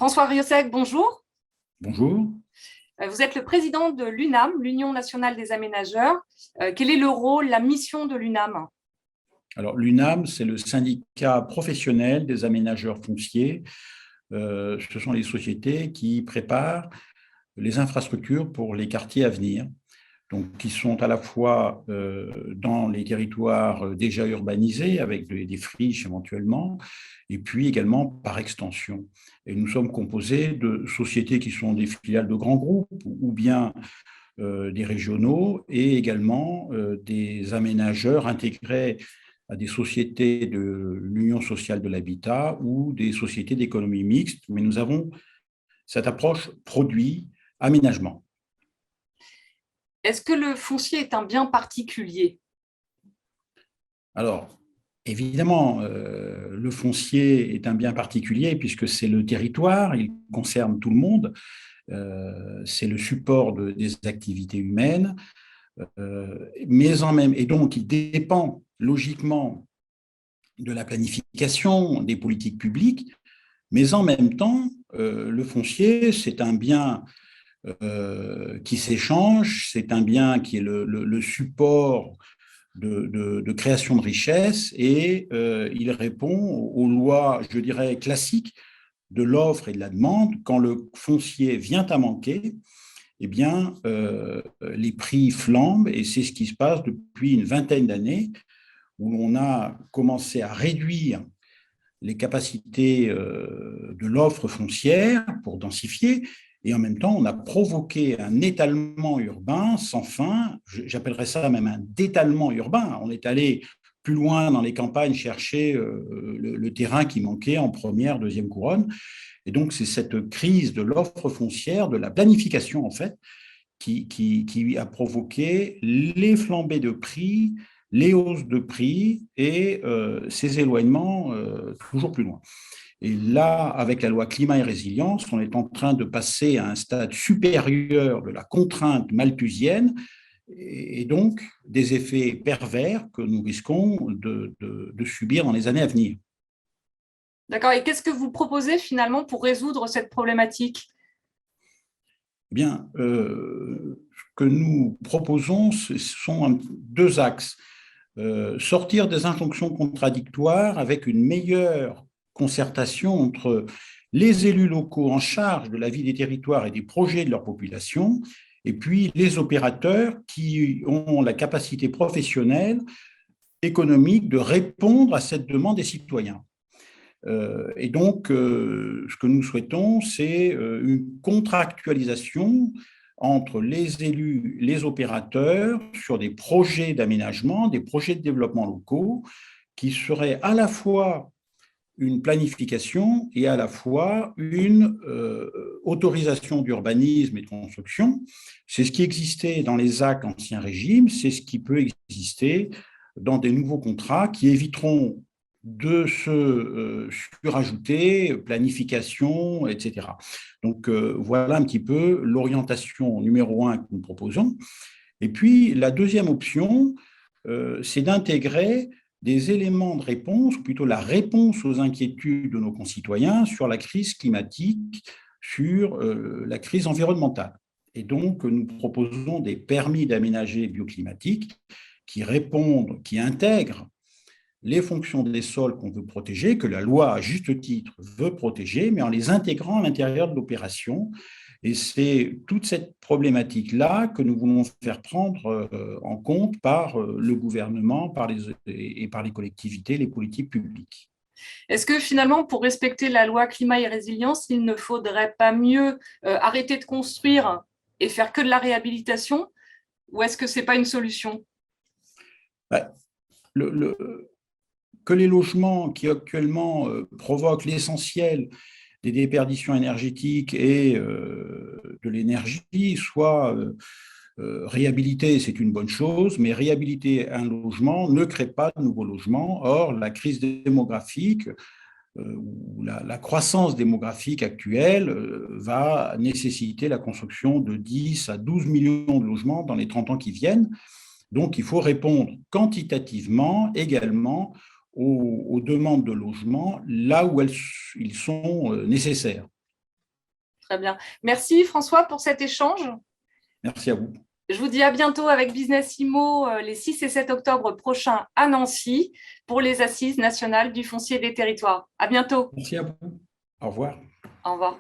François Riossec, bonjour. Bonjour. Vous êtes le président de l'UNAM, l'Union nationale des aménageurs. Quel est le rôle, la mission de l'UNAM? Alors, l'UNAM, c'est le syndicat professionnel des aménageurs fonciers. Ce sont les sociétés qui préparent les infrastructures pour les quartiers à venir, donc qui sont à la fois dans les territoires déjà urbanisés, avec des friches éventuellement, et puis également par extension. Et nous sommes composés de sociétés qui sont des filiales de grands groupes ou bien des régionaux et également des aménageurs intégrés à des sociétés de l'Union sociale de l'habitat ou des sociétés d'économie mixte, mais nous avons cette approche produit-aménagement. Est-ce que le foncier est un bien particulier? Alors, évidemment, le foncier est un bien particulier puisque c'est le territoire, il concerne tout le monde, c'est le support des activités humaines, et donc il dépend logiquement de la planification des politiques publiques, mais en même temps, le foncier, c'est un bien qui s'échange, c'est un bien qui est le support de création de richesse et il répond aux lois, je dirais, classiques de l'offre et de la demande. Quand le foncier vient à manquer, eh bien, les prix flambent et c'est ce qui se passe depuis une vingtaine d'années où l'on a commencé à réduire les capacités de l'offre foncière pour densifier et en même temps, on a provoqué un étalement urbain sans fin. J'appellerais ça même un détalement urbain. On est allé plus loin dans les campagnes chercher le terrain qui manquait en première, deuxième couronne. Et donc, c'est cette crise de l'offre foncière, de la planification, en fait, qui a provoqué les flambées de prix, les hausses de prix et ces éloignements toujours plus loin. Et là, avec la loi climat et résilience, on est en train de passer à un stade supérieur de la contrainte malthusienne et donc des effets pervers que nous risquons de subir dans les années à venir. D'accord. Et qu'est-ce que vous proposez finalement pour résoudre cette problématique? Eh bien, ce que nous proposons, ce sont deux axes. Sortir des injonctions contradictoires avec une meilleure concertation entre les élus locaux en charge de la vie des territoires et des projets de leur population, et puis les opérateurs qui ont la capacité professionnelle, économique de répondre à cette demande des citoyens. Et donc, ce que nous souhaitons, c'est une contractualisation entre les élus, les opérateurs, sur des projets d'aménagement, des projets de développement locaux, qui seraient à la fois une planification et à la fois une autorisation d'urbanisme et de construction. C'est ce qui existait dans les actes Ancien Régime, c'est ce qui peut exister dans des nouveaux contrats qui éviteront de se surajouter, planification, etc. Donc, voilà un petit peu l'orientation numéro un que nous proposons. Et puis, la deuxième option, c'est d'intégrer des éléments de réponse, ou plutôt la réponse aux inquiétudes de nos concitoyens sur la crise climatique, sur la crise environnementale. Et donc, nous proposons des permis d'aménager bioclimatiques qui répondent, qui intègrent les fonctions des sols qu'on veut protéger, que la loi, à juste titre, veut protéger, mais en les intégrant à l'intérieur de l'opération. Et c'est toute cette problématique-là que nous voulons faire prendre en compte par le gouvernement et par les collectivités, les politiques publiques. Est-ce que finalement, pour respecter la loi climat et résilience, il ne faudrait pas mieux arrêter de construire et faire que de la réhabilitation, ou est-ce que ce n'est pas une solution? Ben, que les logements qui actuellement provoquent l'essentiel des déperditions énergétiques et de l'énergie soient réhabilités, c'est une bonne chose, mais réhabiliter un logement ne crée pas de nouveaux logements. Or, la crise démographique ou la croissance démographique actuelle va nécessiter la construction de 10 à 12 millions de logements dans les 30 ans qui viennent. Donc, il faut répondre quantitativement également aux demandes de logement là où ils sont nécessaires. Très bien. Merci François pour cet échange. Merci à vous. Je vous dis à bientôt avec Business Immo les 6 et 7 octobre prochains à Nancy pour les Assises nationales du foncier des territoires. À bientôt. Merci à vous. Au revoir. Au revoir.